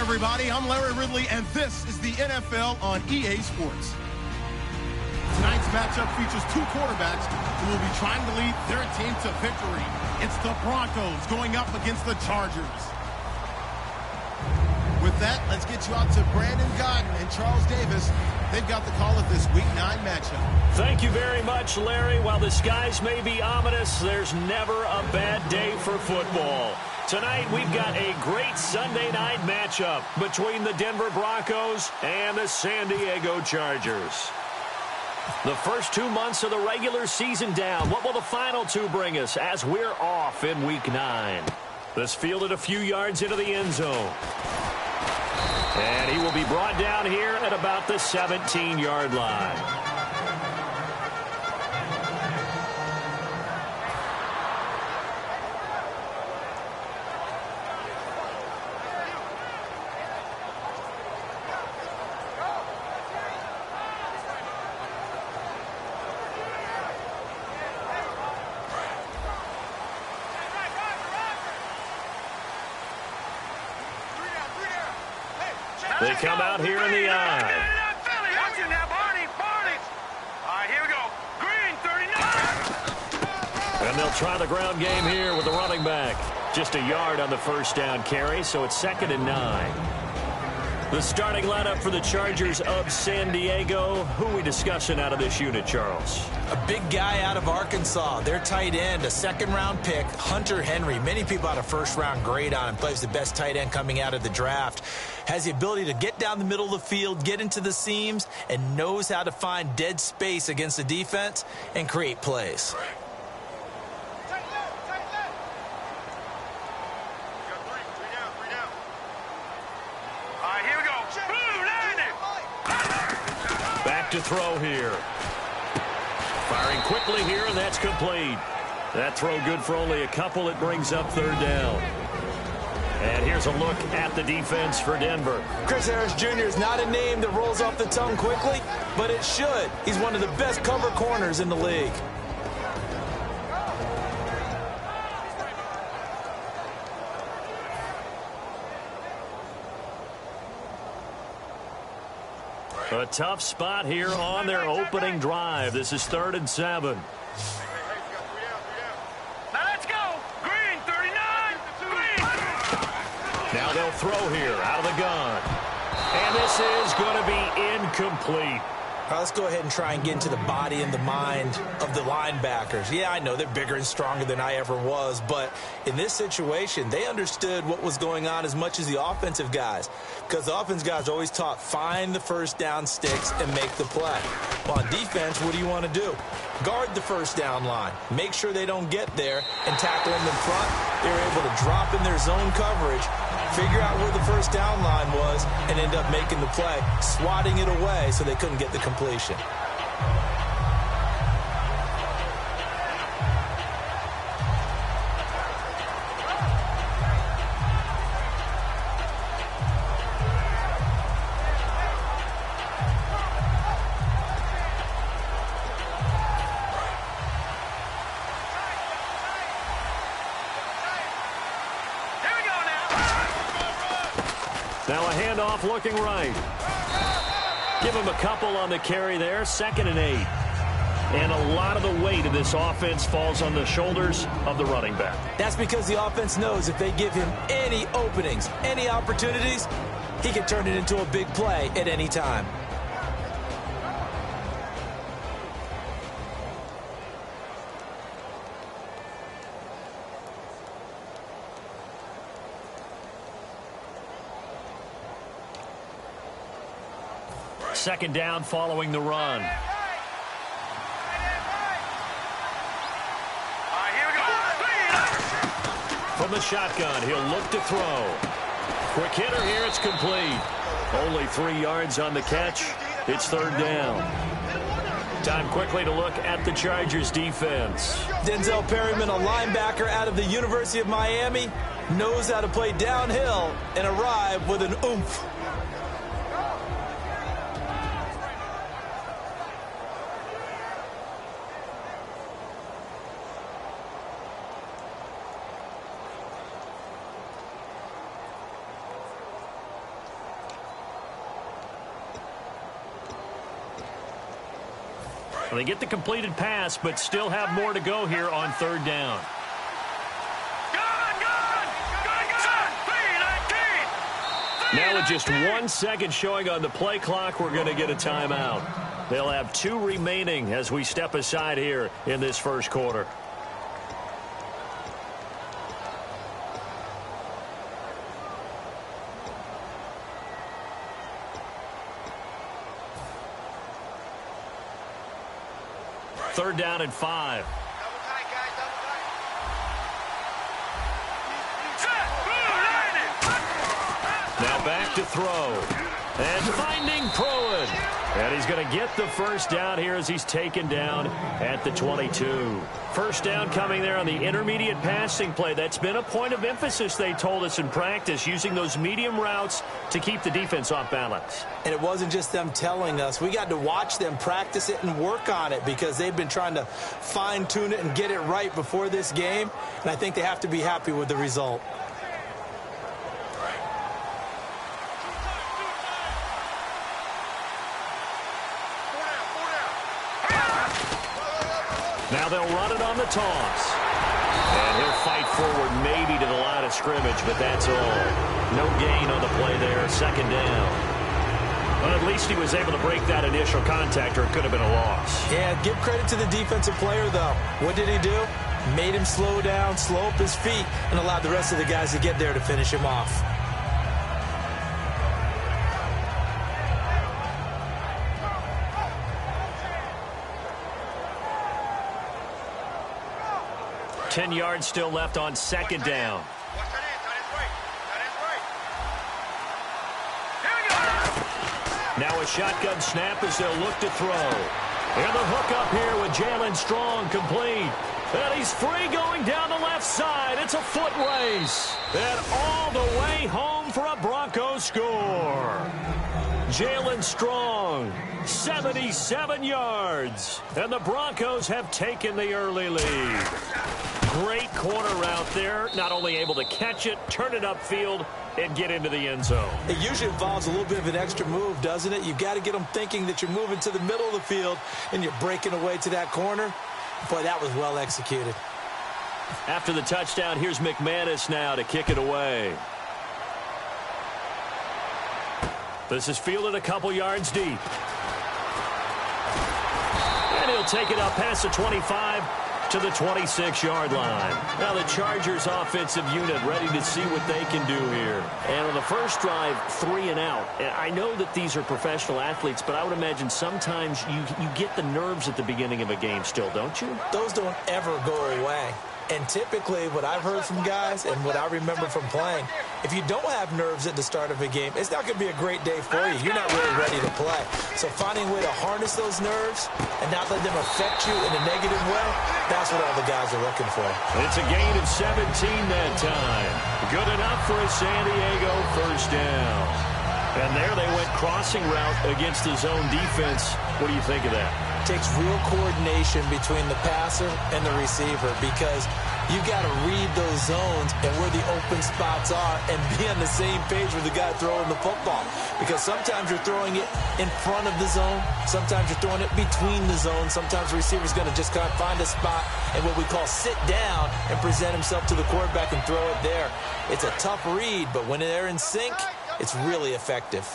everybody. I'm Larry Ridley, and this is the NFL on EA Sports. Tonight's matchup features two quarterbacks who will be trying to lead their team to victory. It's the Broncos going up against the Chargers. With that, let's get you out to Brandon Godden and Charles Davis. They've got the call of this Week 9 matchup. Thank you very much, Larry. While the skies may be ominous, there's never a bad day for football. Tonight, we've got a great Sunday night matchup between the Denver Broncos and the San Diego Chargers. The first 2 months of the regular season down. What will the final two bring us as we're off in Week 9? This fielded a few yards into the end zone. And he will be brought down here at about the 17-yard line. They come out here in the eye. And they'll try the ground game here with the running back. Just a yard on the first down carry, so it's 2nd and 9. The starting lineup for the Chargers of San Diego. Who are we discussing out of this unit, Charles? A big guy out of Arkansas. Their tight end, a second-round pick, Hunter Henry. Many people had a first-round grade on him. Plays the best tight end coming out of the draft. Has the ability to get down the middle of the field, get into the seams, and knows how to find dead space against the defense and create plays. Back to throw here. Firing quickly here, and that's complete. That throw good for only a couple. It brings up 3rd down. And here's a look at the defense for Denver. Chris Harris Jr. is not a name that rolls off the tongue quickly, but it should. He's one of the best cover corners in the league. A tough spot here on their opening drive. This is 3rd and 7. Now let's go. Green, 39. Green. Now they'll throw here out of the gun. And this is going to be incomplete. All right, let's go ahead and try and get into the body and the mind of the linebackers. Yeah, I know they're bigger and stronger than I ever was, but in this situation, they understood what was going on as much as the offensive guys, because the offensive guys always taught find the first down sticks and make the play. Well, on defense, what do you want to do? Guard the first down line. Make sure they don't get there and tackle them in front. They were able to drop in their zone coverage, figure out where the first down line was, and end up making the play, swatting it away so they couldn't get the completion. Now a handoff looking right. Give him a couple on the carry there. 2nd and 8. And a lot of the weight of this offense falls on the shoulders of the running back. That's because the offense knows if they give him any openings, any opportunities, he can turn it into a big play at any time. Second down following the run. From the shotgun, he'll look to throw. Quick hitter here, it's complete. Only 3 yards on the catch. It's 3rd down. Time quickly to look at the Chargers defense. Denzel Perryman, a linebacker out of the University of Miami, knows how to play downhill and arrive with an oomph. Well, they get the completed pass, but still have more to go here on third down. Now with just 1 second showing on the play clock, we're going to get a timeout. They'll have 2 remaining as we step aside here in this first quarter. Third down and 5. Now back to throw. And finding Pruitt. And he's going to get the first down here as he's taken down at the 22. First down coming there on the intermediate passing play. That's been a point of emphasis, they told us in practice, using those medium routes to keep the defense off balance. And it wasn't just them telling us. We got to watch them practice it and work on it because they've been trying to fine-tune it and get it right before this game. And I think they have to be happy with the result. Now they'll run it on the toss. And he'll fight forward maybe to the line of scrimmage, but that's all. No gain on the play there, second down. Well, at least he was able to break that initial contact, or it could have been a loss. Yeah, give credit to the defensive player, though. What did he do? Made him slow down, slow up his feet, and allowed the rest of the guys to get there to finish him off. Ten yards still left on second down. Now a shotgun snap as they'll look to throw. And the hook up here with Jalen Strong complete. And he's free going down the left side. It's a foot race. And all the way home for a Broncos score. Jalen Strong, 77 yards. And the Broncos have taken the early lead. Great corner route there. Not only able to catch it, turn it upfield, and get into the end zone. It usually involves a little bit of an extra move, doesn't it? You've got to get them thinking that you're moving to the middle of the field and you're breaking away to that corner. Boy, that was well executed. After the touchdown, here's McManus now to kick it away. This is fielded a couple yards deep. And he'll take it up past the 25 to the 26-yard line. Now the Chargers offensive unit ready to see what they can do here. And on the first drive, 3 and out. And I know that these are professional athletes, but I would imagine sometimes you get the nerves at the beginning of a game still, don't you? Those don't ever go away. And typically what I've heard from guys and what I remember from playing, if you don't have nerves at the start of a game, it's not going to be a great day for you. You're not really ready to play. So finding a way to harness those nerves and not let them affect you in a negative way, that's what all the guys are looking for. It's a gain of 17 that time. Good enough for a San Diego first down. And there they went crossing route against the zone defense. What do you think of that? Takes real coordination between the passer and the receiver because you've got to read those zones and where the open spots are and be on the same page with the guy throwing the football. Because sometimes you're throwing it in front of the zone. Sometimes you're throwing it between the zones. Sometimes the receiver's going to just kind of find a spot and what we call sit down and present himself to the quarterback and throw it there. It's a tough read, but when they're in sync, it's really effective.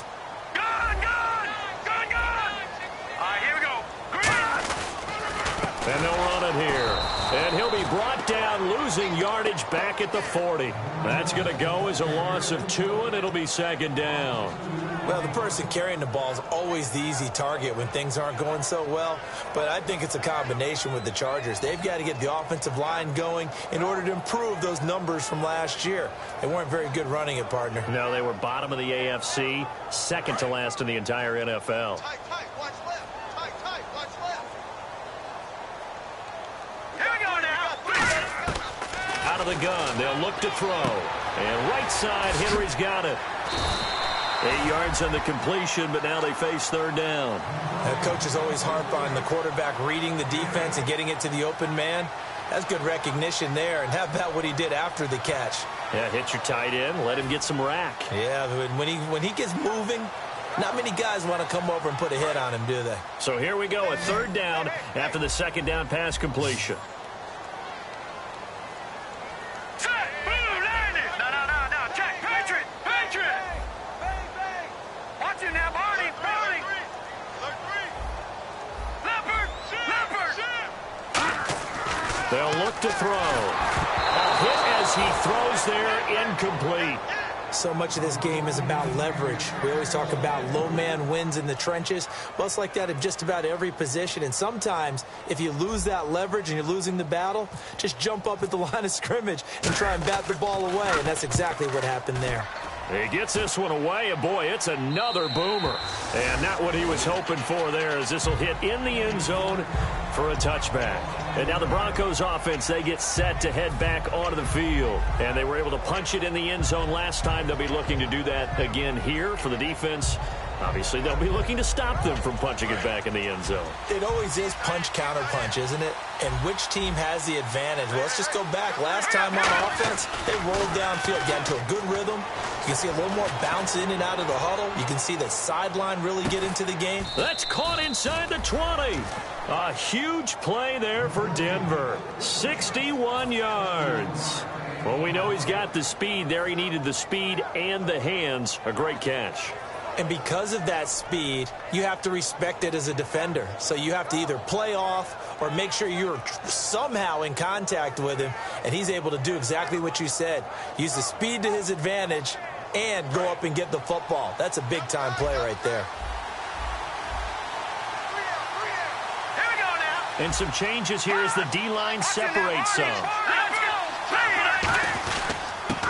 And they'll run it here. And he'll be brought down, losing yardage back at the 40. That's going to go as a loss of 2, and it'll be second down. Well, the person carrying the ball is always the easy target when things aren't going so well. But I think it's a combination with the Chargers. They've got to get the offensive line going in order to improve those numbers from last year. They weren't very good running it, partner. No, they were bottom of the AFC, second to last in the entire NFL. Out of the gun, they'll look to throw. And right side, Henry's got it. 8 yards on the completion, but now they face third down. Coaches always harp on the quarterback reading the defense and getting it to the open man. That's good recognition there. And how about what he did after the catch? Yeah, hit your tight end, let him get some rack. Yeah, when he gets moving, Not many guys want to come over and put a hit on him, do they? So here we go, a third down after the second down pass completion. Set, boom, landed. No, check, Patriot. Watch it now, Barney. Leopard. They'll look to throw. A hit as he throws there, incomplete. So much of this game is about leverage. We always talk about low man wins in the trenches. Well, it's like that in just about every position. And sometimes, if you lose that leverage and you're losing the battle, just jump up at the line of scrimmage and try and bat the ball away. And that's exactly what happened there. He gets this one away, and boy, it's another boomer. And not what he was hoping for there, as this will hit in the end zone for a touchback. And now the Broncos offense, they get set to head back onto the field. And they were able to punch it in the end zone last time. They'll be looking to do that again here for the defense. Obviously, they'll be looking to stop them from punching it back in the end zone. It always is punch-counter-punch, isn't it? And which team has the advantage? Well, let's just go back. Last time on offense, they rolled downfield, got into a good rhythm. You can see a little more bounce in and out of the huddle. You can see the sideline really get into the game. That's caught inside the 20. A huge play there for Denver. 61 yards. Well, we know he's got the speed there. He needed the speed and the hands. A great catch. And because of that speed, you have to respect it as a defender. So you have to either play off or make sure you're somehow in contact with him. And he's able to do exactly what you said. Use the speed to his advantage and go up and get the football. That's a big-time play right there. Here we go now. And some changes here as the D-line separates some. Let's go.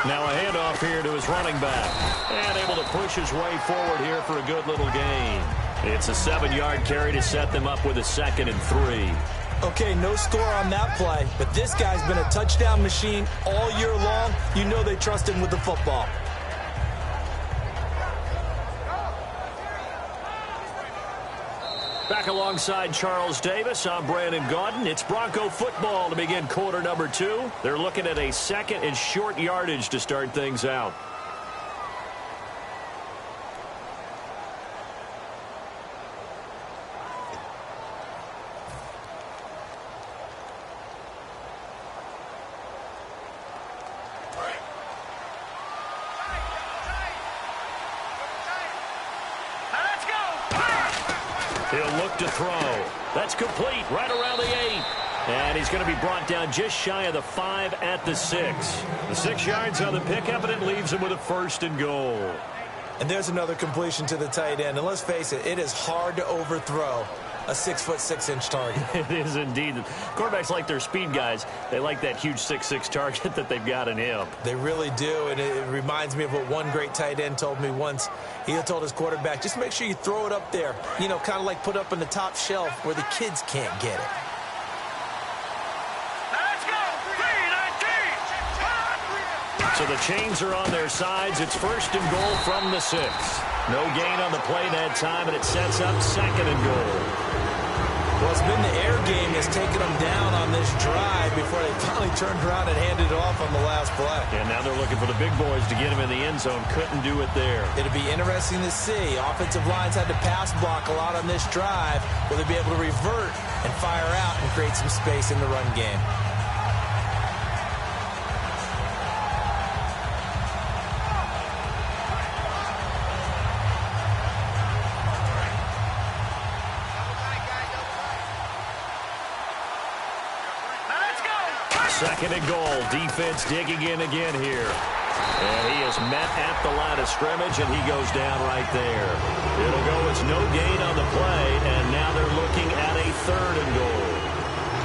Now a handoff here to his running back. And able to push his way forward here for a good little gain. It's a 7-yard carry to set them up with a 2nd and 3. Okay, no score on that play, but this guy's been a touchdown machine all year long. You know they trust him with the football. Back alongside Charles Davis, I'm Brandon Gaudin. It's Bronco football to begin quarter number 2. They're looking at a 2nd and short yardage to start things out. He'll look to throw. That's complete right around the 8. And he's going to be brought down just shy of the 5 at the 6. The 6 yards on the pickup, and it leaves him with a 1st and goal. And there's another completion to the tight end. And let's face it, it is hard to overthrow a 6'6" target. It is indeed. Quarterbacks like their speed guys. They like that huge 6'6" target that they've got in him. They really do, and it reminds me of what one great tight end told me once. He told his quarterback, just make sure you throw it up there, you know, kind of like put up on the top shelf where the kids can't get it. Let's go. 3-19. So the chains are on their sides. It's 1st and goal from the 6. No gain on the play that time, and it sets up 2nd and goal. Well, it's been the air game that's taken them down on this drive before they finally turned around and handed it off on the last play. And now they're looking for the big boys to get him in the end zone. Couldn't do it there. It'll be interesting to see. Offensive lines had to pass block a lot on this drive. Will they be able to revert and fire out and create some space in the run game? Second and goal. Defense digging in again here. And he is met at the line of scrimmage, and he goes down right there. It'll go as no gain on the play, and now they're looking at a 3rd and goal.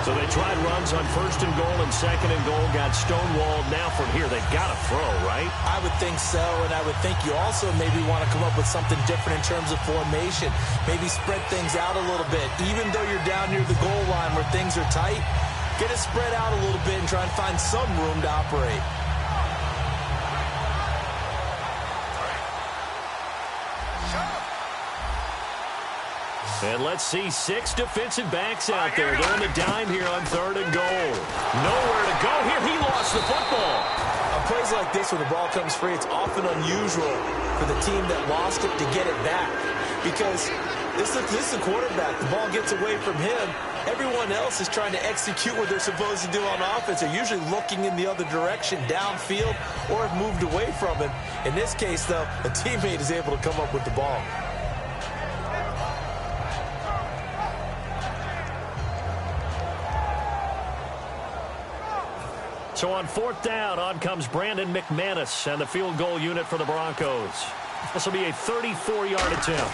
So they tried runs on 1st and goal and 2nd and goal, got stonewalled. Now from here, they've got to throw, right? I would think so, and I would think you also maybe want to come up with something different in terms of formation. Maybe spread things out a little bit. Even though you're down near the goal line where things are tight, get it spread out a little bit and try and find some room to operate. And let's see 6 defensive backs out there. They're on the dime here on 3rd and goal. Nowhere to go here. He lost the football. On plays like this where the ball comes free, it's often unusual for the team that lost it to get it back. Because this is the quarterback. The ball gets away from him. Everyone else is trying to execute what they're supposed to do on offense. They're usually looking in the other direction, downfield, or have moved away from him. In this case, though, a teammate is able to come up with the ball. So on 4th down, on comes Brandon McManus and the field goal unit for the Broncos. This will be a 34-yard attempt.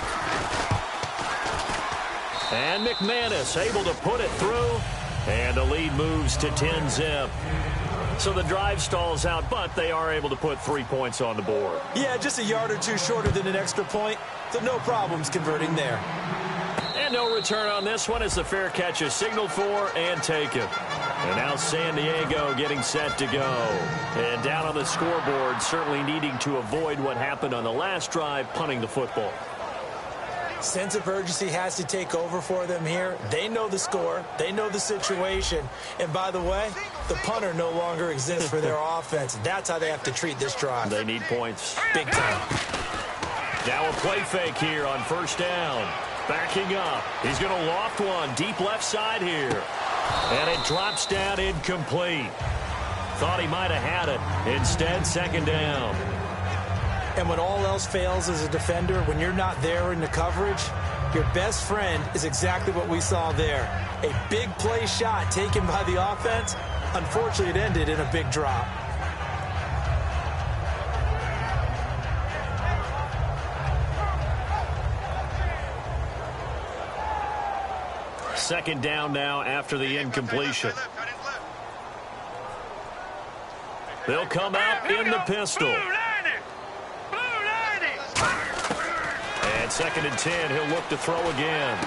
And McManus able to put it through, and the lead moves to 10-zip. So the drive stalls out, but they are able to put 3 points on the board. Yeah, just a yard or two shorter than an extra point, so no problems converting there. And no return on this one as the fair catch is signaled for and taken. And now San Diego getting set to go. And down on the scoreboard, certainly needing to avoid what happened on the last drive, punting the football. Sense of urgency has to take over for them here. They know the score. They know the situation. And by the way, the punter no longer exists for their offense. That's how they have to treat this drive. They need points. Big time. Now a play fake here on 1st down. Backing up. He's going to loft one deep left side here. And it drops down incomplete. Thought he might have had it. Instead, 2nd down. And when all else fails as a defender, when you're not there in the coverage, your best friend is exactly what we saw there. A big play shot taken by the offense. Unfortunately, it ended in a big drop. Second down now after the incompletion. They'll come out in the pistol. And 2nd and 10, he'll look to throw again.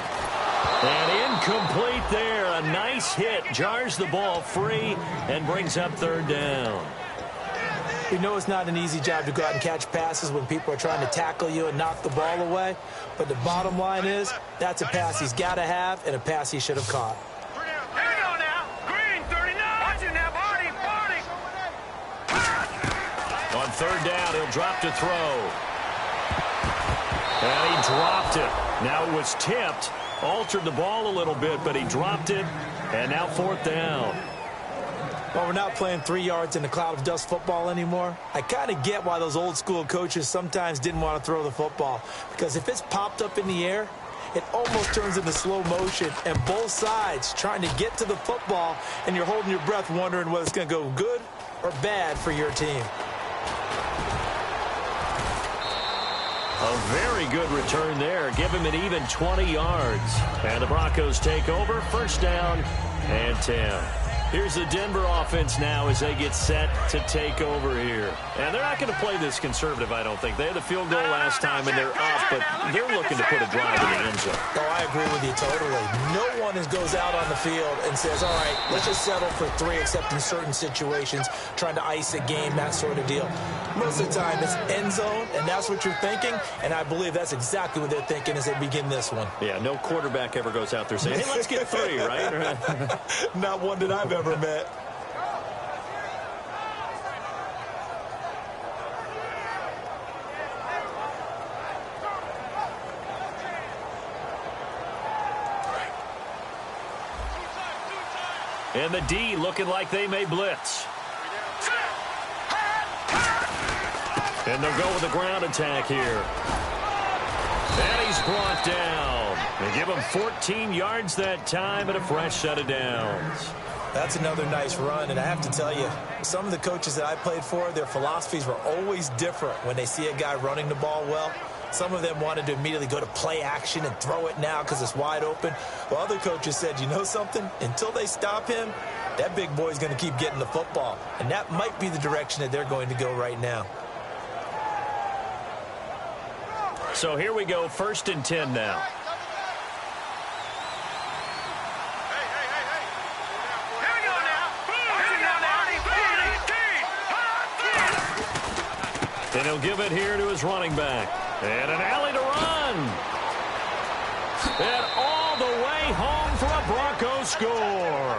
And incomplete there. A nice hit. Jars the ball free and brings up 3rd down. We know it's not an easy job to go out and catch passes when people are trying to tackle you and knock the ball away. But the bottom line is, that's a pass he's got to have and a pass he should have caught. Here we go now. Green, 39. Watch it now, Barney. On 3rd down, he'll drop to throw. And he dropped it. Now it was tipped. Altered the ball a little bit, but he dropped it. And now 4th down. Well, we're not playing 3 yards in a cloud of dust football anymore. I kind of get why those old school coaches sometimes didn't want to throw the football. Because if it's popped up in the air, it almost turns into slow motion. And both sides trying to get to the football, and you're holding your breath wondering whether it's going to go good or bad for your team. A very good return there. Give him an even 20 yards. And the Broncos take over. 1st down and 10. Here's the Denver offense now as they get set to take over here. And they're not going to play this conservative, I don't think. They had the field goal last time, and they're up, but they're looking to put a drive in the end zone. Oh, I agree with you totally. No one goes out on the field and says, all right, let's just settle for 3, except in certain situations, trying to ice a game, that sort of deal. Most of the time, it's end zone, and that's what you're thinking, and I believe that's exactly what they're thinking as they begin this one. Yeah, no quarterback ever goes out there saying, hey, let's get 3, right? Not one that I've ever met. And the D looking like they may blitz. And they'll go with a ground attack here. And he's brought down. They give him 14 yards that time and a fresh set of downs. That's another nice run, and I have to tell you, some of the coaches that I played for, their philosophies were always different when they see a guy running the ball well. Some of them wanted to immediately go to play action and throw it now because it's wide open. Well, other coaches said, you know something? Until they stop him, that big boy's going to keep getting the football. And that might be the direction that they're going to go right now. So here we go, 1st and 10 now. And he'll give it here to his running back. And an alley to run. And all the way home for a Broncos score.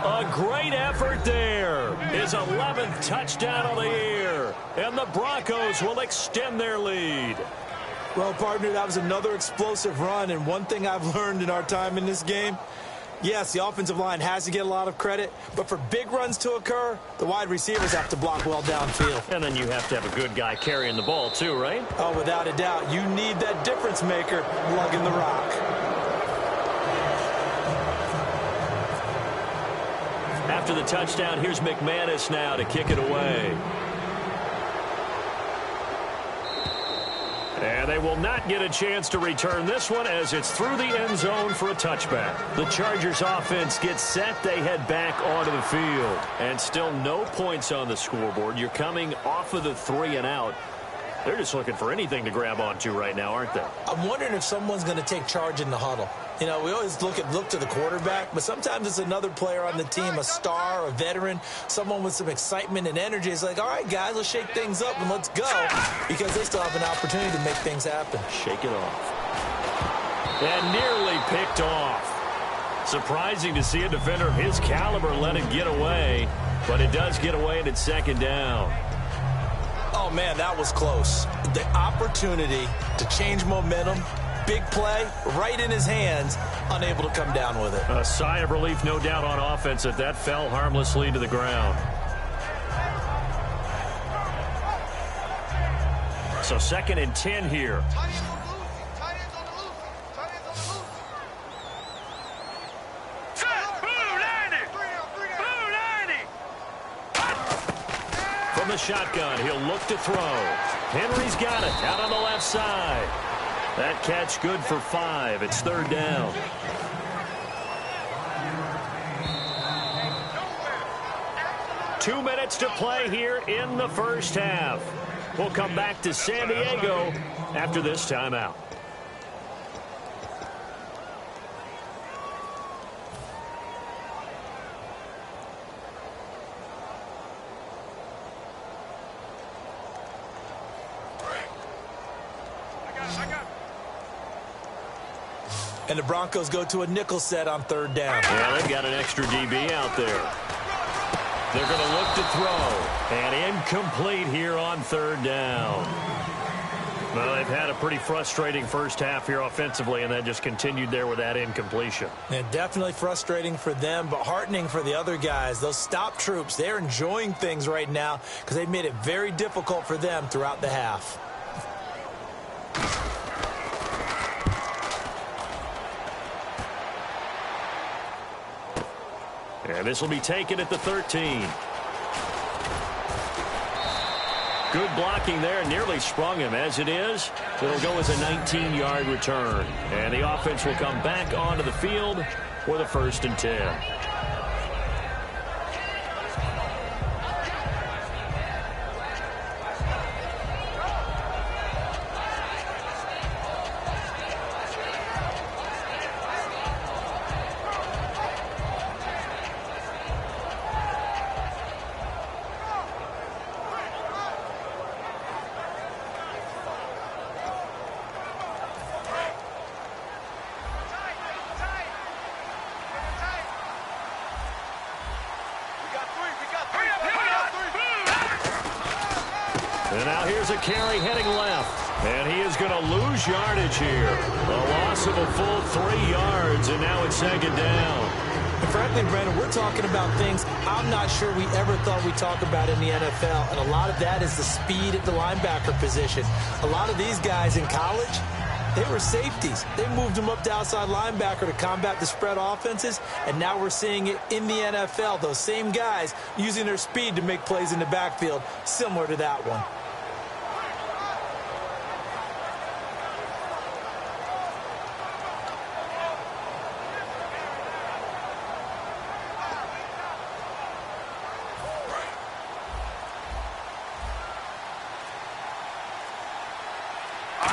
A great effort there. His 11th touchdown of the year. And the Broncos will extend their lead. Well, partner, that was another explosive run. And one thing I've learned in our time in this game, yes, the offensive line has to get a lot of credit, but for big runs to occur, the wide receivers have to block well downfield. And then you have to have a good guy carrying the ball too, right? Oh, without a doubt. You need that difference maker lugging the rock. After the touchdown, here's McManus now to kick it away. And they will not get a chance to return this one as it's through the end zone for a touchback. The Chargers offense gets set. They head back onto the field. And still no points on the scoreboard. You're coming off of the 3 and out. They're just looking for anything to grab onto right now, aren't they? I'm wondering if someone's going to take charge in the huddle. You know, we always look to the quarterback, but sometimes it's another player on the team, a star, a veteran, someone with some excitement and energy. It's like, all right, guys, let's shake things up and let's go, because they still have an opportunity to make things happen. Shake it off. And nearly picked off. Surprising to see a defender of his caliber let it get away, but it does get away and it's second down. Oh, man, that was close. The opportunity to change momentum, big play, right in his hands, unable to come down with it. A sigh of relief, no doubt, on offense that that fell harmlessly to the ground. So 2nd and 10 here. From the shotgun, he'll look to throw. Henry's got it out on the left side. That catch good for 5. It's 3rd down. Two minutes to play here in the first half. We'll come back to San Diego after this timeout. And the Broncos go to a nickel set on 3rd down. Yeah, they've got an extra DB out there. They're going to look to throw. And incomplete here on 3rd down. Well, they've had a pretty frustrating first half here offensively, and that just continued there with that incompletion. And definitely frustrating for them, but heartening for the other guys. Those stop troops, they're enjoying things right now because they've made it very difficult for them throughout the half. And this will be taken at the 13. Good blocking there, nearly sprung him. As it is, it'll go as a 19-yard return. And the offense will come back onto the field for the 1st and 10. And now here's a carry heading left. And he is going to lose yardage here. A loss of a full 3 yards, and now it's 2nd down. And frankly, Brandon, we're talking about things I'm not sure we ever thought we'd talk about in the NFL. And a lot of that is the speed at the linebacker position. A lot of these guys in college, they were safeties. They moved them up to outside linebacker to combat the spread offenses, and now we're seeing it in the NFL. Those same guys using their speed to make plays in the backfield, similar to that one.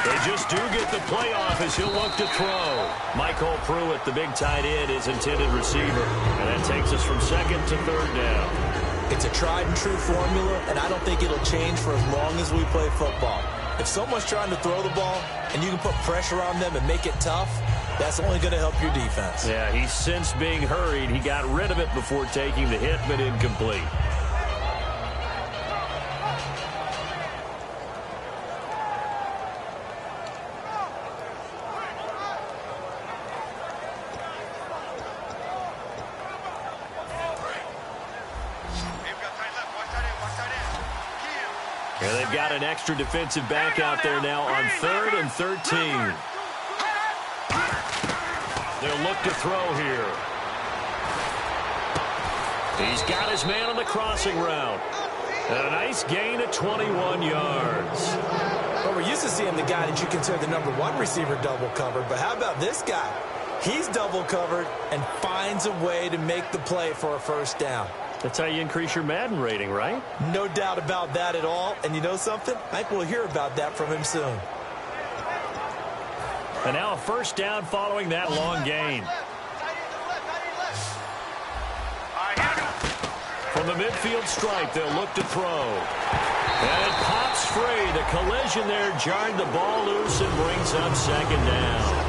They just do get the playoff as he'll look to throw. Michael Pruitt, the big tight end, is intended receiver. And that takes us from 2nd to 3rd down. It's a tried and true formula, and I don't think it'll change for as long as we play football. If someone's trying to throw the ball and you can put pressure on them and make it tough, That's only going to help your defense. Yeah, he's since being hurried. He got rid of it before taking the hit, but incomplete. And they've got an extra defensive back out there now on 3rd and 13. They'll look to throw here. He's got his man on the crossing route. And a nice gain of 21 yards. Well, we're used to seeing the guy that you consider the #1 receiver double covered, but how about this guy? He's double covered and finds a way to make the play for a first down. That's how you increase your Madden rating, right? No doubt about that at all. And you know something? I think we'll hear about that from him soon. And now a first down following that long gain. From the midfield stripe, they'll look to throw. And it pops free. The collision there jarred the ball loose and brings up 2nd down.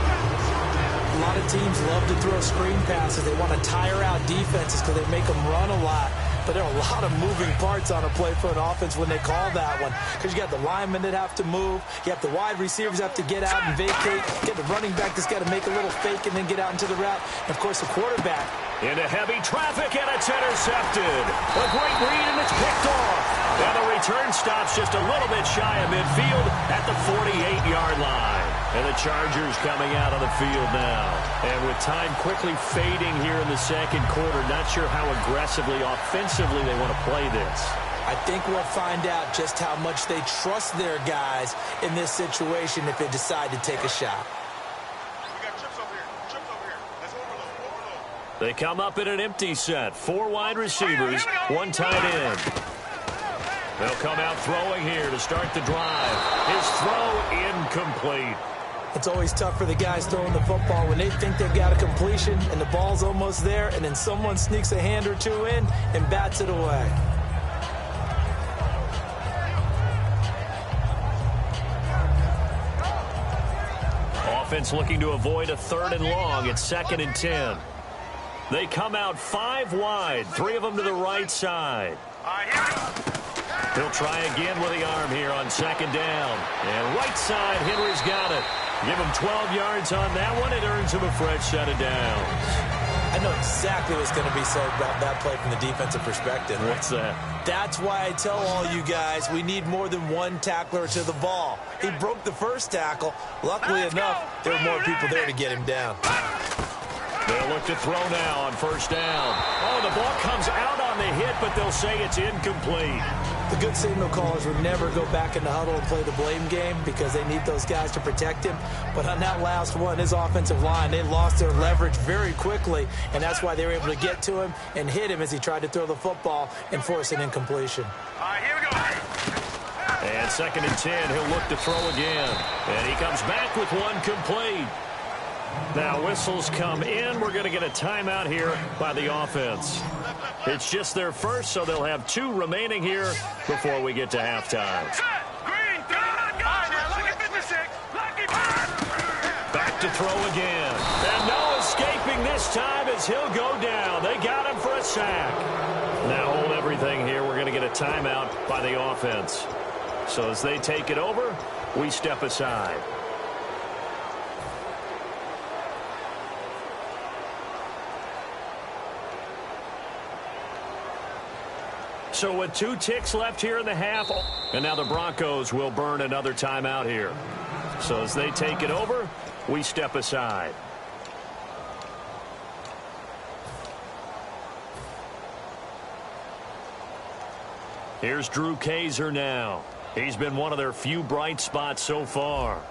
A lot of teams love to throw screen passes. They want to tire out defenses because they make them run a lot. But there are a lot of moving parts on a play for an offense when they call that one. Because you got the linemen that have to move. You have the wide receivers have to get out and vacate. You get the running back that's got to make a little fake and then get out into the route. And, of course, the quarterback. Into heavy traffic, and it's intercepted. A great read, and it's picked off. And the return stops just a little bit shy of midfield at the 48-yard line. And the Chargers coming out on the field now. And with time quickly fading here in the 2nd quarter, not sure how aggressively, offensively they want to play this. I think we'll find out just how much they trust their guys in this situation if they decide to take a shot. They come up in an empty set. 4 wide receivers, 1 tight end. They'll come out throwing here to start the drive. His throw incomplete. It's always tough for the guys throwing the football when they think they've got a completion and the ball's almost there, and then someone sneaks a hand or two in and bats it away. Offense looking to avoid a 3rd and long. It's 2nd and 10. They come out 5 wide, 3 of them to the right side. He'll try again with the arm here on 2nd down. And right side, Henry's got it. Give him 12 yards on that one. It earns him a fresh set of downs. I know exactly what's going to be said about that play from the defensive perspective. What's that? That's why I tell all you guys we need more than 1 tackler to the ball. He broke the first tackle. Luckily enough, there were more people there to get him down. They'll look to throw now on 1st down. Oh, the ball comes out on the hit, but they'll say it's incomplete. The good signal callers would never go back in the huddle and play the blame game because they need those guys to protect him. But on that last one, his offensive line, they lost their leverage very quickly, and that's why they were able to get to him and hit him as he tried to throw the football and force an incompletion. All right, here we go. And 2nd and 10, he'll look to throw again. And he comes back with 1 complete. Now whistles come in. We're going to get a timeout here by the offense. It's just their first, so they'll have 2 remaining here before we get to halftime. Back to throw again. And no escaping this time as he'll go down. They got him for a sack. Now hold everything here. We're going to get a timeout by the offense. So as they take it over, we step aside. So with 2 ticks left here in the half, and now the Broncos will burn another timeout here. So as they take it over, we step aside. Here's Drew Kaiser now. He's been one of their few bright spots so far.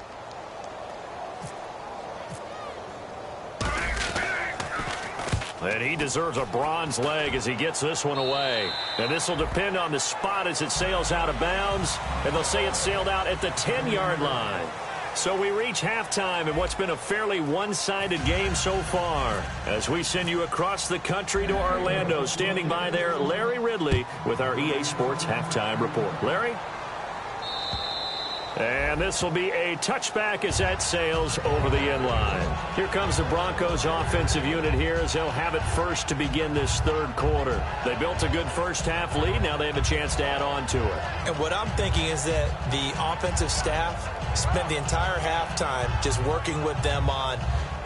And he deserves a bronze leg as he gets this one away. And this will depend on the spot as it sails out of bounds. And they'll say it sailed out at the 10-yard line. So we reach halftime in what's been a fairly one-sided game so far. As we send you across the country to Orlando, standing by there, Larry Ridley with our EA Sports Halftime Report. Larry? And this will be a touchback as that sails over the end line. Here comes the Broncos offensive unit here as they'll have it first to begin this third quarter. They built a good first half lead. Now they have a chance to add on to it. And what I'm thinking is that the offensive staff spent the entire halftime just working with them on,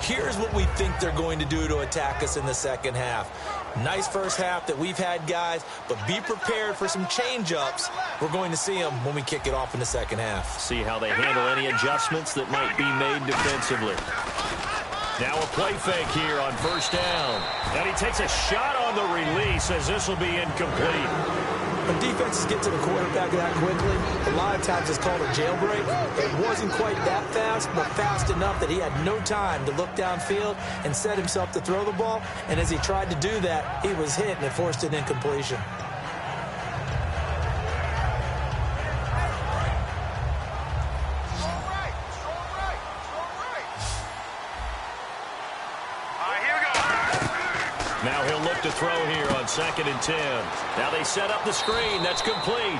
here's what we think they're going to do to attack us in the second half. Nice first half that we've had, guys, but be prepared for some change-ups. We're going to see them when we kick it off in the second half. See how they handle any adjustments that might be made defensively. Now a play fake here on first down. And he takes a shot on the release as this will be incomplete. When defenses get to the quarterback that quickly, a lot of times it's called a jailbreak. It wasn't quite that fast, but fast enough that he had no time to look downfield and set himself to throw the ball. And as he tried to do that, he was hit and it forced an incompletion. Now he'll look to throw here on 2nd and 10. Now they set up the screen. That's complete.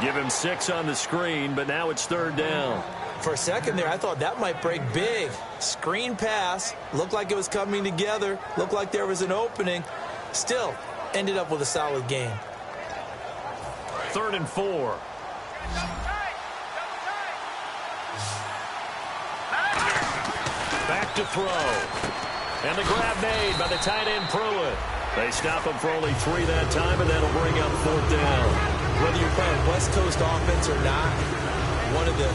Give him 6 on the screen, but now it's 3rd down. For a second there, I thought that might break big. Screen pass. Looked like it was coming together. Looked like there was an opening. Still, ended up with a solid game. 3rd and 4. Back to throw. And the grab made by the tight end Pruitt. They stop him for only 3 that time, and that'll bring up 4th down. Whether you're playing West Coast offense or not, one of the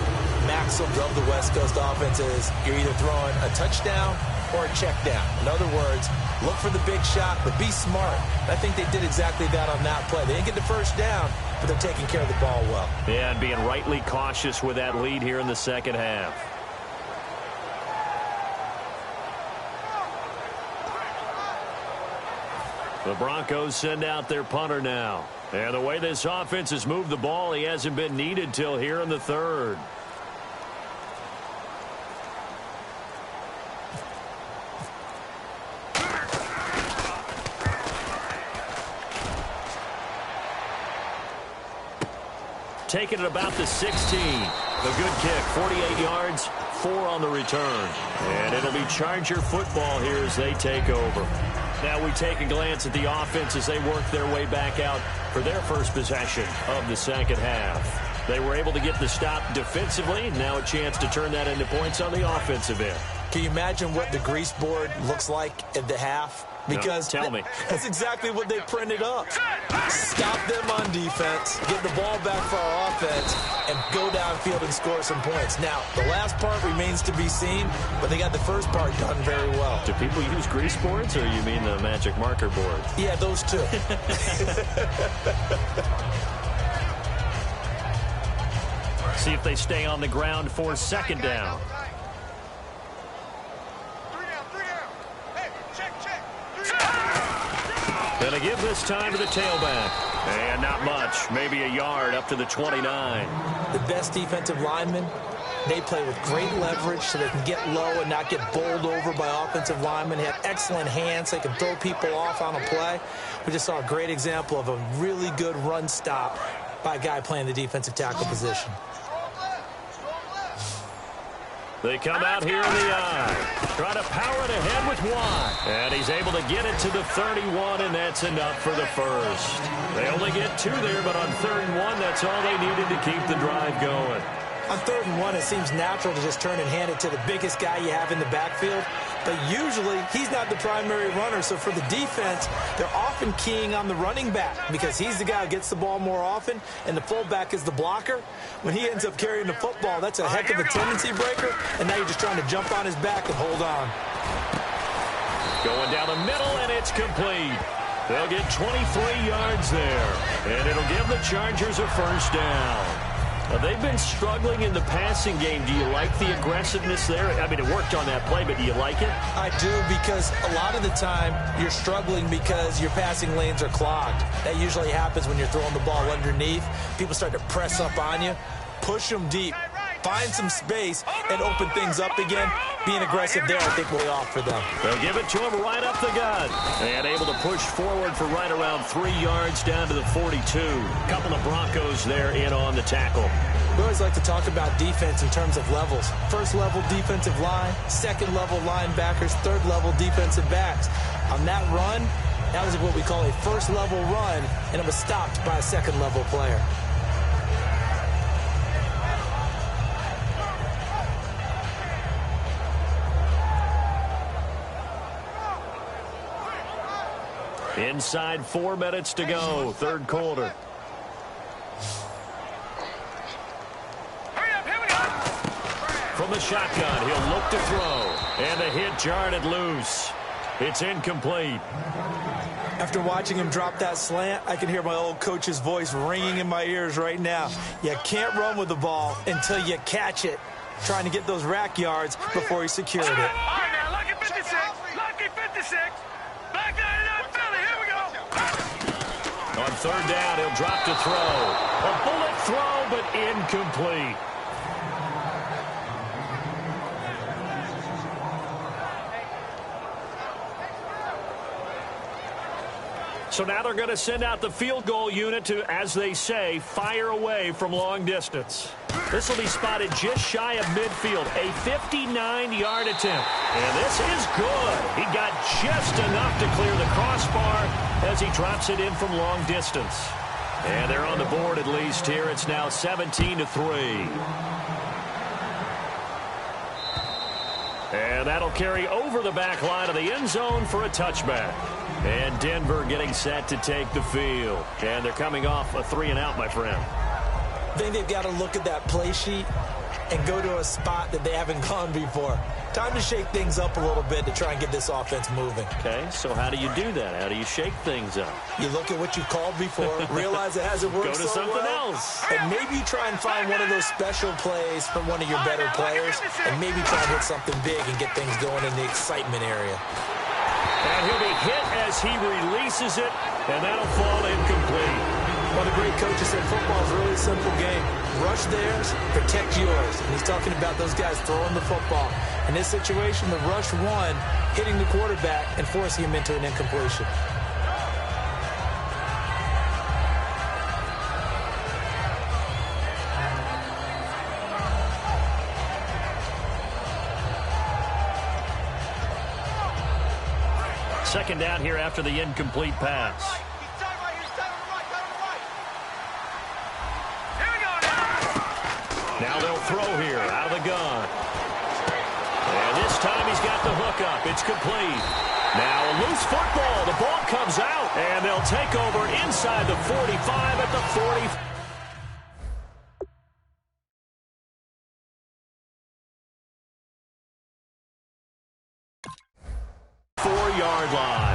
maxims of the West Coast offense is you're either throwing a touchdown or a check down. In other words, look for the big shot, but be smart. I think they did exactly that on that play. They didn't get the first down, but they're taking care of the ball well. Yeah, and being rightly cautious with that lead here in the second half. The Broncos send out their punter now. And the way this offense has moved the ball, he hasn't been needed till here in the 3rd. Taking it about the 16. A good kick, 48 yards, 4 on the return. And it'll be Charger football here as they take over. Now we take a glance at the offense as they work their way back out for their first possession of the second half. They were able to get the stop defensively. Now a chance to turn that into points on the offensive end. Can you imagine what the grease board looks like at the half? Because no, tell me. That's exactly what they printed up. Stop them on defense, get the ball back for our offense, and go downfield and score some points. Now, the last part remains to be seen, but they got the first part done very well. Do people use grease boards, or you mean the magic marker board? Yeah, those two. See if they stay on the ground for 2nd down. Gonna give this time to the tailback. And not much. Maybe a yard up to the 29. The best defensive linemen, they play with great leverage so they can get low and not get bowled over by offensive linemen. They have excellent hands. They can throw people off on a play. We just saw a great example of a really good run stop by a guy playing the defensive tackle position. They come out here in the eye. Try to power it ahead with Watt. And he's able to get it to the 31, and that's enough for the first. They only get 2 there, but on 3rd and 1, that's all they needed to keep the drive going. On 3rd and 1, it seems natural to just turn and hand it to the biggest guy you have in the backfield. But usually, he's not the primary runner. So for the defense, they're often keying on the running back because he's the guy who gets the ball more often, and the fullback is the blocker. When he ends up carrying the football, that's a heck of a tendency breaker, and now you're just trying to jump on his back and hold on. Going down the middle, and it's complete. They'll get 23 yards there, and it'll give the Chargers a first down. They've been struggling in the passing game. Do you like the aggressiveness there? I mean, it worked on that play, but do you like it? I do, because a lot of the time you're struggling because your passing lanes are clogged. That usually happens when you're throwing the ball underneath. People start to press up on you, push them deep, find some space, and open things up again. Being aggressive there, I think, will be off for them. They'll give it to him right up the gut. And able to push forward for right around 3 yards down to the 42. A couple of Broncos there in on the tackle. We always like to talk about defense in terms of levels. First level defensive line, second level linebackers, third level defensive backs. On that run, that was what we call a first level run, and it was stopped by a second level player. Inside 4 minutes to go, third quarter. From the shotgun, he'll look to throw. And the hit jarred it loose. It's incomplete. After watching him drop that slant, I can hear my old coach's voice ringing in my ears right now. You can't run with the ball until you catch it. Trying to get those rack yards before he secured it. All right, now, lucky 56. Lucky 56. Back 99 Philly. Here we go. On third down, he'll drop to throw. A bullet throw, but incomplete. So now they're going to send out the field goal unit to, as they say, fire away from long distance. This will be spotted just shy of midfield, a 59-yard attempt. And this is good. He got just enough to clear the crossbar as he drops it in from long distance. And they're on the board at least here. It's now 17-3. And that'll carry over the back line of the end zone for a touchback. And Denver getting set to take the field. And they're coming off a 3-and-out, my friend. I think they've got to look at that play sheet and go to a spot that they haven't gone before. Time to shake things up a little bit to try and get this offense moving. Okay, so how do you do that? How do you shake things up? You look at what you called before, realize it hasn't worked Go to so something well, else. and maybe you try and find one of those special plays from one of your better players, and maybe try to hit something big and get things going in the excitement area. And he'll be hit as he releases it, and that'll fall incomplete. One of the great coaches said football is a really simple game. Rush theirs, protect yours. And he's talking about those guys throwing the football. In this situation, the rush won, hitting the quarterback and forcing him into an incompletion. Second down here after the incomplete pass. Now they'll throw here out of the gun. And this time he's got the hook up. It's complete. Now a loose football. The ball comes out. And they'll take over inside the 45 at the 40. 4-yard line.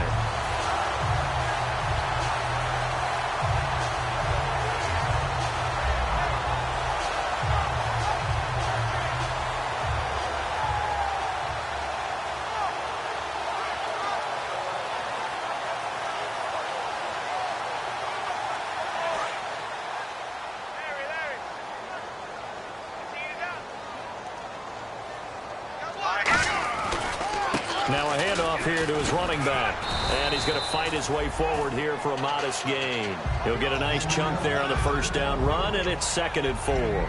Now a handoff here to his running back. And he's going to fight his way forward here for a modest gain. He'll get a nice chunk there on the first down run, and it's 2nd and 4.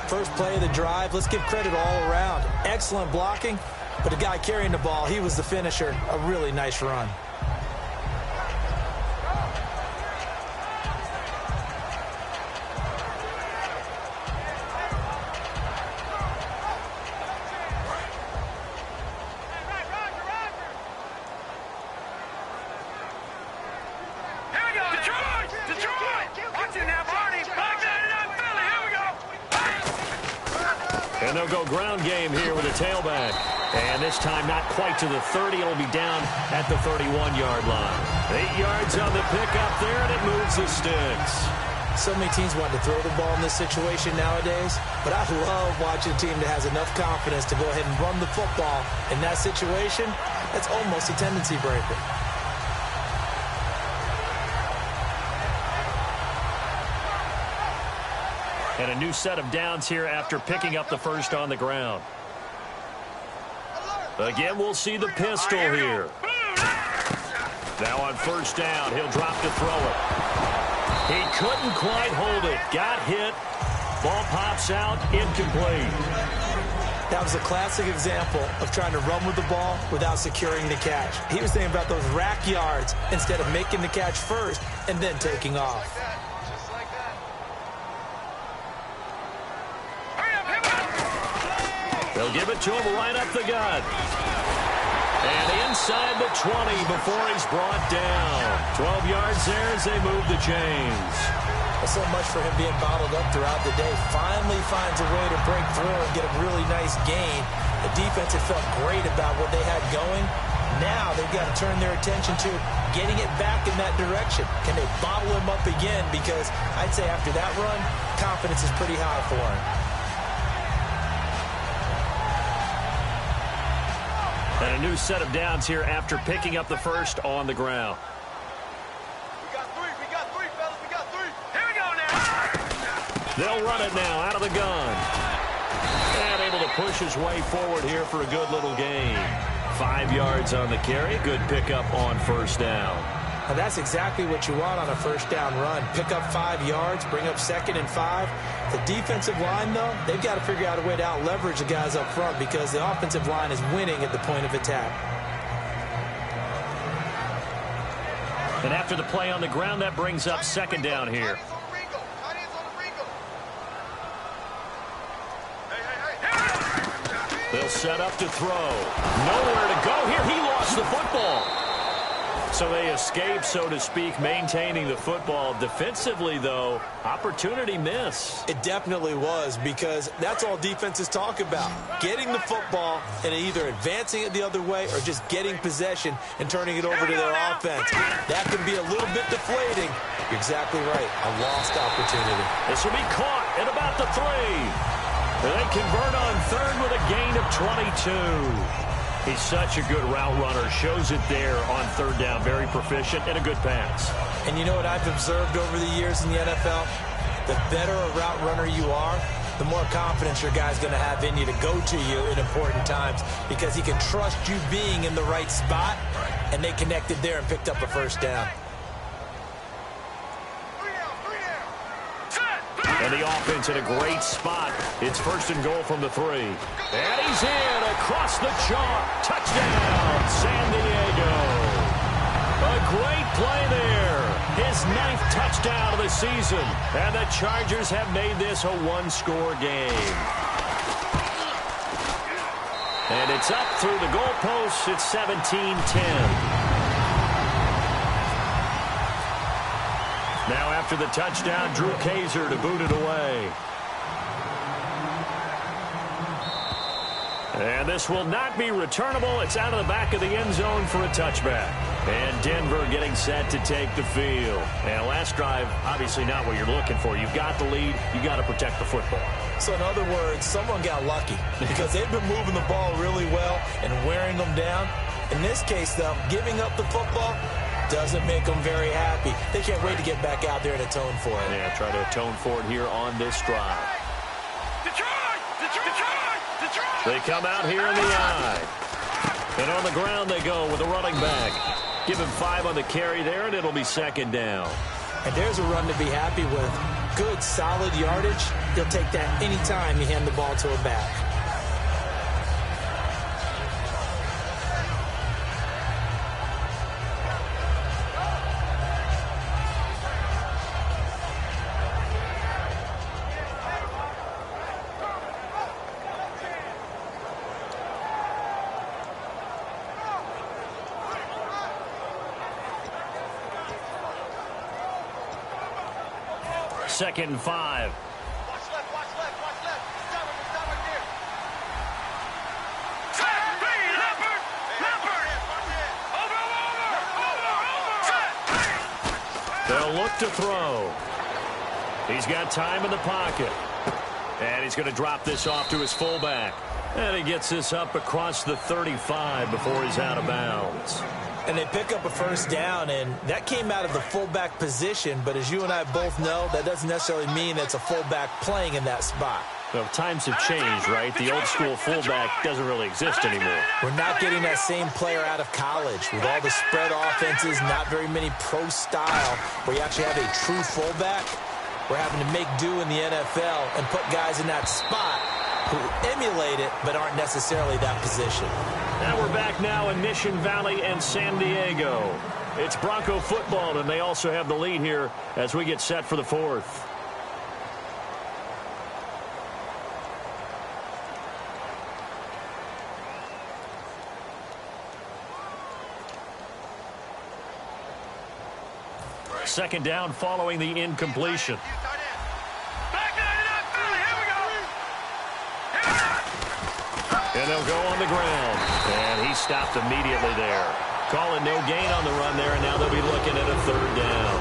First play of the drive, let's give credit all around. Excellent blocking, but the guy carrying the ball, he was the finisher. A really nice run. And they'll go ground game here with a tailback. And this time not quite to the 30. It'll be down at the 31-yard line. 8 yards on the pickup there, and it moves the sticks. So many teams want to throw the ball in this situation nowadays, but I love watching a team that has enough confidence to go ahead and run the football. In that situation, that's almost a tendency breaker. And a new set of downs here after picking up the first on the ground. Again, we'll see the pistol here. Now on first down, he'll drop to throw it. He couldn't quite hold it. Got hit. Ball pops out, incomplete. That was a classic example of trying to run with the ball without securing the catch. He was thinking about those rack yards instead of making the catch first and then taking off. They'll give it to him right up the gut. And inside the 20 before he's brought down. 12 yards there as they move the chains. Well, so much for him being bottled up throughout the day. Finally finds a way to break through and get a really nice gain. The defense had felt great about what they had going. Now they've got to turn their attention to getting it back in that direction. Can they bottle him up again? Because I'd say after that run, confidence is pretty high for him. And a new set of downs here after picking up the first on the ground. We got three, fellas. We got three. Here we go now. They'll run it now out of the gun. And able to push his way forward here for a good little gain. 5 yards on the carry. Good pickup on first down. Now that's exactly what you want on a first down run. Pick up 5 yards, bring up 2nd and 5. The defensive line, though, they've got to figure out a way to out-leverage the guys up front because the offensive line is winning at the point of attack. And after the play on the ground, that brings up 2nd down here. They'll set up to throw. Nowhere to go here. He lost the football. So they escape, so to speak, maintaining the football. Defensively, though, opportunity miss. It definitely was because that's all defenses talk about. Getting the football and either advancing it the other way or just getting possession and turning it over to their offense. That can be a little bit deflating. You're exactly right. A lost opportunity. This will be caught at about the 3. They convert on 3rd with a gain of 22. He's such a good route runner. Shows it there on 3rd down. Very proficient and a good pass. And you know what I've observed over the years in the NFL? The better a route runner you are, the more confidence your guy's going to have in you to go to you in important times because he can trust you being in the right spot, and they connected there and picked up a first down. And the offense in a great spot. It's 1st and goal from the 3. And he's in across the chalk. Touchdown, San Diego. A great play there. His 9th touchdown of the season. And the Chargers have made this a 1-score game. And it's up through the goalposts. It's 17-10. Now after the touchdown, Drew Kaiser to boot it away. And this will not be returnable. It's out of the back of the end zone for a touchback. And Denver getting set to take the field. And last drive, obviously not what you're looking for. You've got the lead. You've got to protect the football. So in other words, someone got lucky because they've been moving the ball really well and wearing them down. In this case, though, giving up the football doesn't make them very happy. They can't wait to get back out there and atone for it. Yeah, try to atone for it here on this drive. They come out here in the eye. And on the ground they go with a running back. Give him 5 on the carry there, and it'll be 2nd down. And there's a run to be happy with. Good, solid yardage. He'll take that anytime you hand the ball to a back. Second and 5. Watch left. Stop right there. They'll look to throw. He's got time in the pocket. And he's going to drop this off to his fullback. And he gets this up across the 35 before he's out of bounds. And they pick up a first down, and that came out of the fullback position. But as you and I both know, that doesn't necessarily mean it's a fullback playing in that spot. Well, times have changed, right? The old school fullback doesn't really exist anymore. We're not getting that same player out of college. With all the spread offenses, not very many pro style, where you actually have a true fullback. we're having to make do in the NFL and put guys in that spot who emulate it but aren't necessarily that position. And we're back now in Mission Valley and San Diego. It's Bronco football, and they also have the lead here as we get set for the fourth. Second down following the incompletion. And they'll go on the ground. And he stopped immediately there. Calling no gain on the run there, and now they'll be looking at a third down.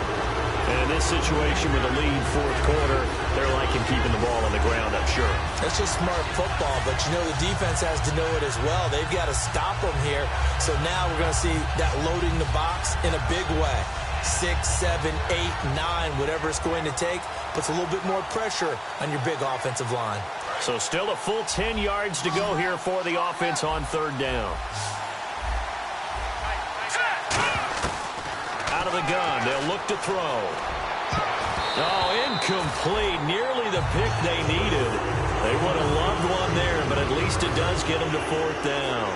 And in this situation with a lead fourth quarter, they're liking keeping the ball on the ground, I'm sure. That's just smart football, but you know the defense has to know it as well. They've got to stop them here. So now we're going to see that loading the box in a big way. 6, 7, 8, 9, whatever it's going to take, puts a little bit more pressure on your big offensive line. So still a full 10 yards to go here for the offense on third down. Out of the gun, they'll look to throw. Oh, incomplete. Nearly the pick they needed. They would have loved one there, but at least it does get them to fourth down.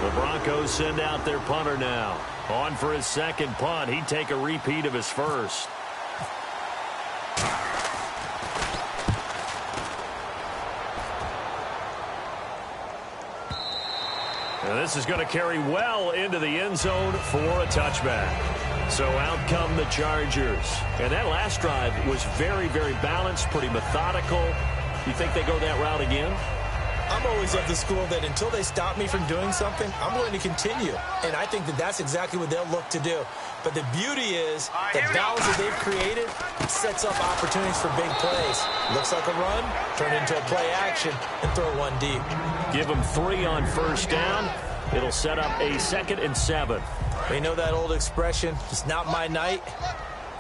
The Broncos send out their punter now. On for his second punt. He'd take a repeat of his first. And this is going to carry well into the end zone for a touchback. So out come the Chargers. And that last drive was very, very balanced, pretty methodical. You think they go that route again? I'm always of the school that until they stop me from doing something, I'm going to continue. And I think that that's exactly what they'll look to do. But the beauty is the balance that they've created sets up opportunities for big plays. Looks like a run, turn into a play action, and throw one deep. Give them 3 on first down. It'll set up a 2nd and 7. You know that old expression, it's not my night?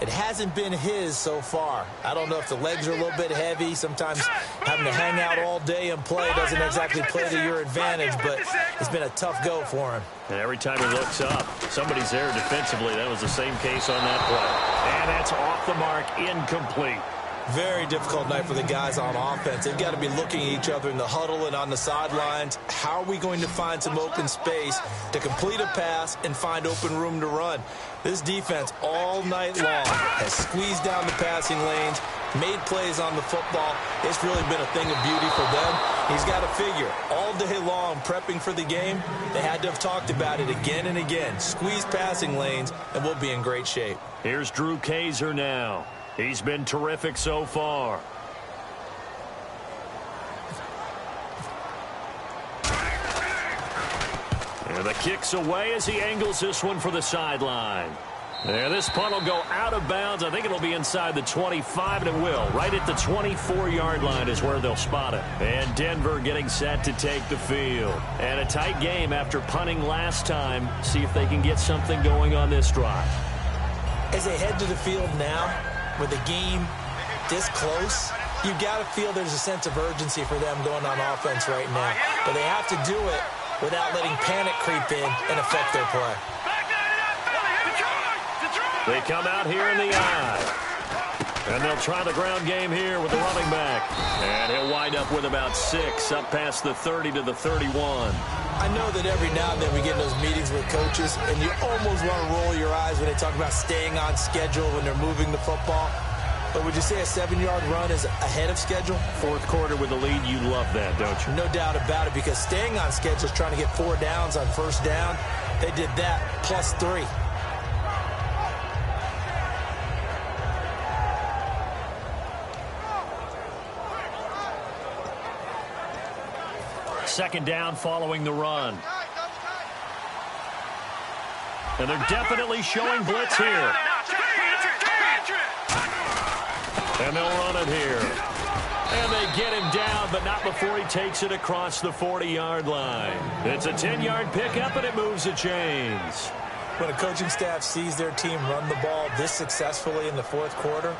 It hasn't been his so far. I don't know if the legs are a little bit heavy. Sometimes having to hang out all day and play doesn't exactly play to your advantage, but it's been a tough go for him. And every time he looks up, somebody's there defensively. That was the same case on that play. And that's off the mark, incomplete. Very difficult night for the guys on offense. They've got to be looking at each other in the huddle and on the sidelines. How are we going to find some open space to complete a pass and find open room to run? This defense all night long has squeezed down the passing lanes, made plays on the football. It's really been a thing of beauty for them. He's got to figure all day long prepping for the game. They had to have talked about it again and again. Squeeze passing lanes, and we'll be in great shape. Here's Drew Kaiser now. He's been terrific so far. And the kick's away as he angles this one for the sideline. And this punt will go out of bounds. I think it'll be inside the 25, and it will. Right at the 24-yard line is where they'll spot it. And Denver getting set to take the field. And a tight game after punting last time. See if they can get something going on this drive. As they head to the field now, with the game this close, you've got to feel there's a sense of urgency for them going on offense right now. But they have to do it without letting panic creep in and affect their play. They come out here in the eye. And they'll try the ground game here with the running back. And he'll wind up with about 6 up past the 30 to the 31. I know that every now and then we get in those meetings with coaches, and you almost want to roll your eyes when they talk about staying on schedule when they're moving the football. But would you say a 7-yard run is ahead of schedule? Fourth quarter with the lead, you love that, don't you? No doubt about it, because staying on schedule is trying to get 4 downs on first down. They did that plus 3. Second down following the run. And they're definitely showing blitz here. And they'll run it here. And they get him down, but not before he takes it across the 40-yard line. It's a 10-yard pickup, and it moves the chains. When a coaching staff sees their team run the ball this successfully in the fourth quarter,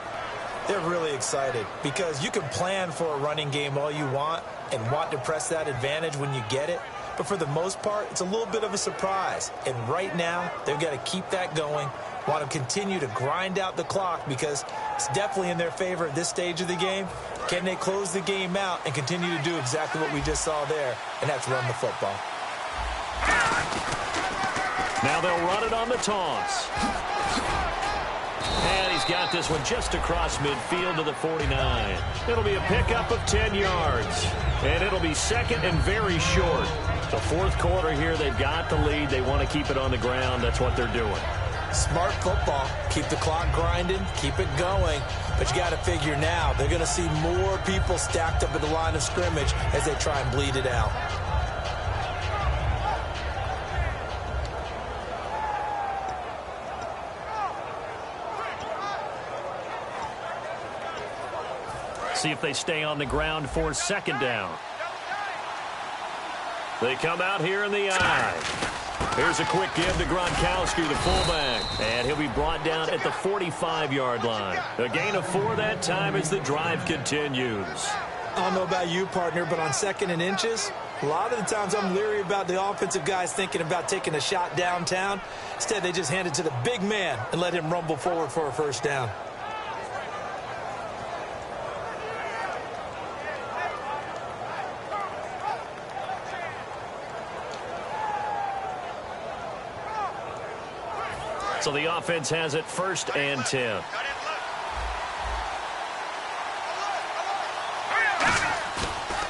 they're really excited, because you can plan for a running game all you want and want to press that advantage when you get it. But for the most part, it's a little bit of a surprise. And right now, they've got to keep that going Want to continue to grind out the clock because it's definitely in their favor at this stage of the game. Can they close the game out and continue to do exactly what we just saw there, and that's run the football? Now they'll run it on the toss. And he's got this one just across midfield to the 49. It'll be a pickup of 10 yards. And it'll be second and very short. The fourth quarter here, they've got the lead. They want to keep it on the ground. That's what they're doing. Smart football. Keep the clock grinding. Keep it going. But you got to figure now, they're going to see more people stacked up at the line of scrimmage as they try and bleed it out. See if they stay on the ground for second down. They come out here in the eye. Here's a quick give to Gronkowski, the fullback. And he'll be brought down at the 45-yard line. A gain of 4 that time as the drive continues. I don't know about you, partner, but on second and inches, a lot of the times I'm leery about the offensive guys thinking about taking a shot downtown. Instead, they just hand it to the big man and let him rumble forward for a first down. So the offense has it first and 10.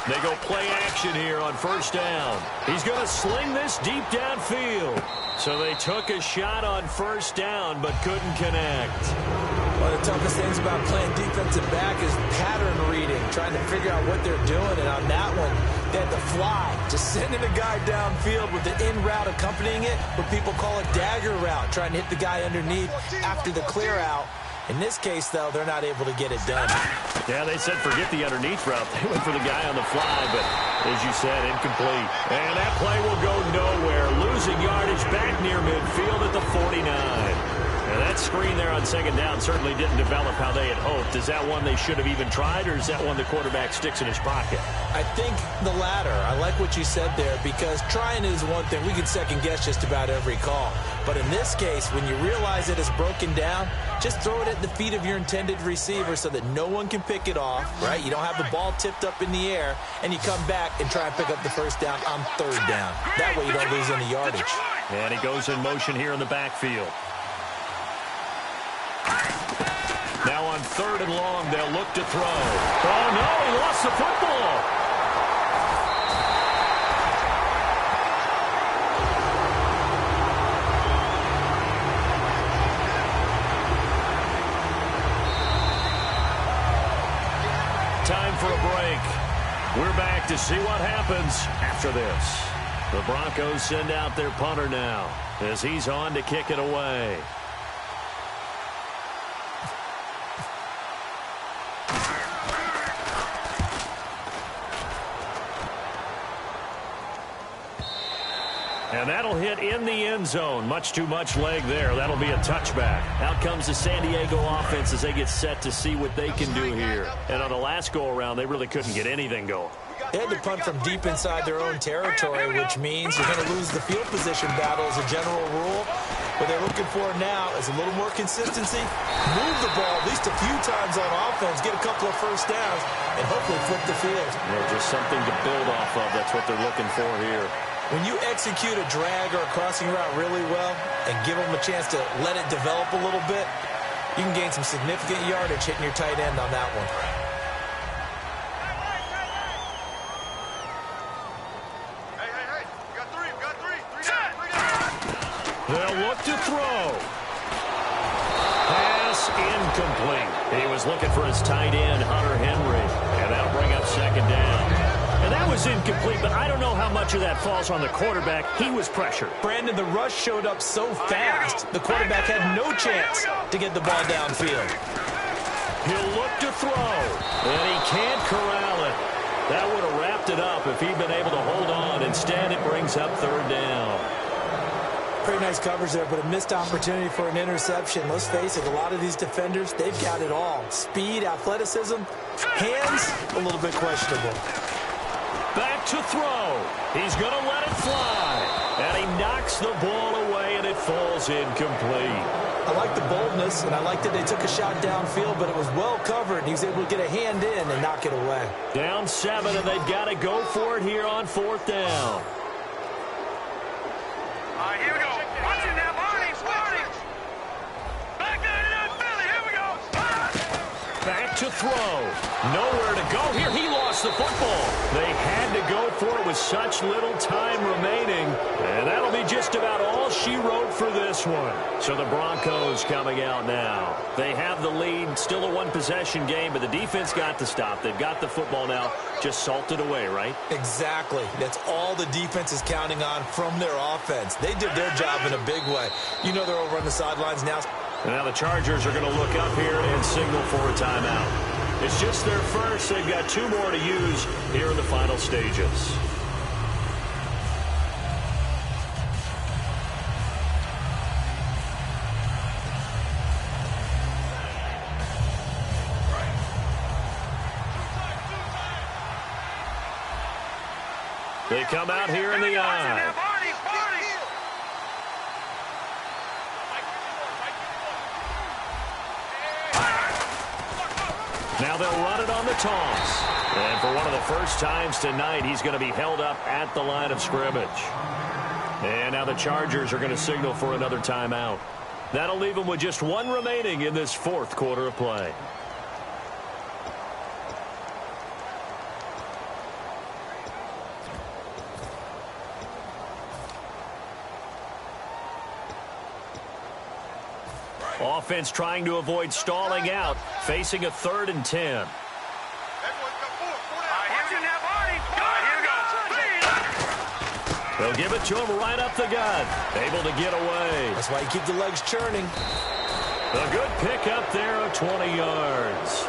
They go play action here on first down. He's going to sling this deep downfield. So they took a shot on first down but couldn't connect. One of the toughest things about playing defensive back is pattern reading, trying to figure out what they're doing. And on that one, they had to fly, just sending a guy downfield with the in route accompanying it, what people call a dagger route, trying to hit the guy underneath after the clear out. In this case, though, they're not able to get it done. Yeah, they said forget the underneath route. They went for the guy on the fly, but as you said, incomplete. And that play will go nowhere. Losing yardage back near midfield at the 49. And that screen there on second down certainly didn't develop how they had hoped. Is that one they should have even tried, or is that one the quarterback sticks in his pocket? I think the latter. I like what you said there, because trying is one thing. We can second-guess just about every call. But in this case, when you realize it is broken down, just throw it at the feet of your intended receiver so that no one can pick it off, right? You don't have the ball tipped up in the air, and you come back and try and pick up the first down on third down. That way you don't lose any yardage. And he goes in motion here in the backfield. Now on third and long, they'll look to throw. Oh, no, he lost the football. Time for a break. We're back to see what happens after this. The Broncos send out their punter now as he's on to kick it away. And that'll hit in the end zone. Much too much leg there. That'll be a touchback. Out comes the San Diego offense as they get set to see what they can do here. And on the last go-around, they really couldn't get anything going. They had to punt from deep inside their own territory, which means you're going to lose the field position battle as a general rule. What they're looking for now is a little more consistency, move the ball at least a few times on offense, get a couple of first downs, and hopefully flip the field. Yeah, just something to build off of. That's what they're looking for here. When you execute a drag or a crossing route really well and give them a chance to let it develop a little bit, you can gain some significant yardage hitting your tight end on that one. Hey, we got three. They'll look to throw. Pass incomplete. He was looking for his tight end, Hunter Henry, and that'll bring up second down. And that was incomplete, but I don't know how much of that falls on the quarterback. He was pressured. Brandon, the rush showed up so fast, the quarterback had no chance to get the ball downfield. He'll look to throw, and he can't corral it. That would have wrapped it up if he'd been able to hold on. Instead, it brings up third down. Pretty nice coverage there, but a missed opportunity for an interception. Let's face it, a lot of these defenders, they've got it all. Speed, athleticism, hands, a little bit questionable. Back to throw. He's going to let it fly. And he knocks the ball away, and it falls incomplete. I like the boldness, and I like that they took a shot downfield, but it was well covered. He was able to get a hand in and knock it away. Down 7, and they've got to go for it here on 4th down. All right, here we go. Watch it now, Barney. Back there, Philly. Here we go. Back to throw. Nowhere to go here. He lost the football. They had to go for it with such little time remaining. And that'll be just about all she wrote for this one. So the Broncos coming out now. They have the lead. Still a one-possession game, but the defense got to stop. They've got the football now. Just salted away, right? Exactly. That's all the defense is counting on from their offense. They did their job in a big way. You know they're over on the sidelines now. And now the Chargers are going to look up here and signal for a timeout. It's just their first. They've got 2 more to use here in the final stages. They come out here in the eye. Now they'll run it on the toss. And for one of the first times tonight, he's going to be held up at the line of scrimmage. And now the Chargers are going to signal for another timeout. That'll leave them with just 1 remaining in this 4th quarter of play. Offense trying to avoid stalling out, facing a 3rd and 10. They'll give it to him right up the gut. Able to get away. That's why you keep the legs churning. A good pick up there of 20 yards.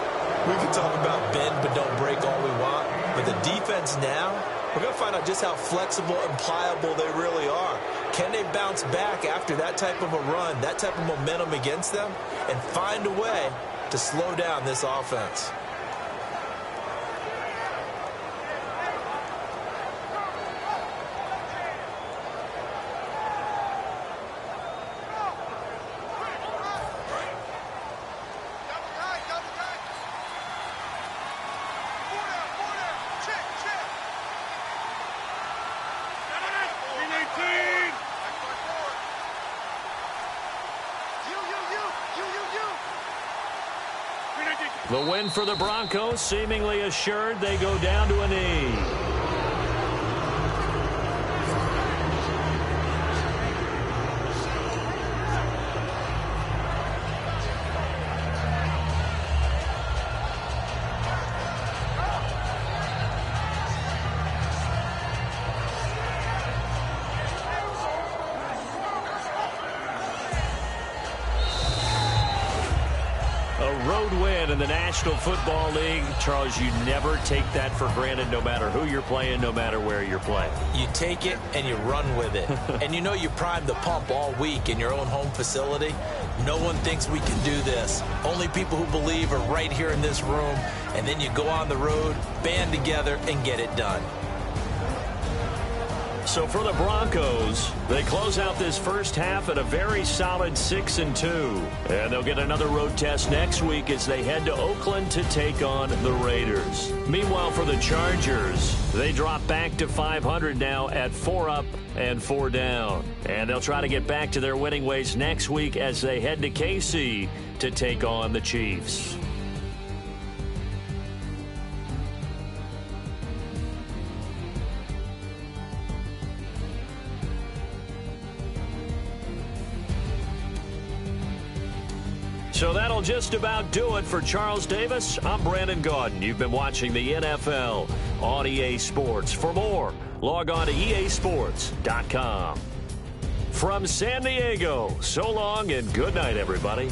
We can talk about bend but don't break all we want, but the defense now, we're going to find out just how flexible and pliable they really are. Can they bounce back after that type of a run, that type of momentum against them, and find a way to slow down this offense? The win for the Broncos seemingly assured. They go down to a knee. Road win in the National Football League. Charles, you never take that for granted no matter who you're playing, no matter where you're playing. You take it and you run with it. And you know you primed the pump all week in your own home facility. No one thinks we can do this. Only people who believe are right here in this room. And then you go on the road, band together, and get it done. So for the Broncos, they close out this first half at a very solid 6-2. And they'll get another road test next week as they head to Oakland to take on the Raiders. Meanwhile, for the Chargers, they drop back to 500 now at 4 up and 4 down. And they'll try to get back to their winning ways next week as they head to KC to take on the Chiefs. So that'll just about do it for Charles Davis. I'm Brandon Gaudin. You've been watching the NFL on EA Sports. For more, log on to easports.com. From San Diego, so long and good night, everybody.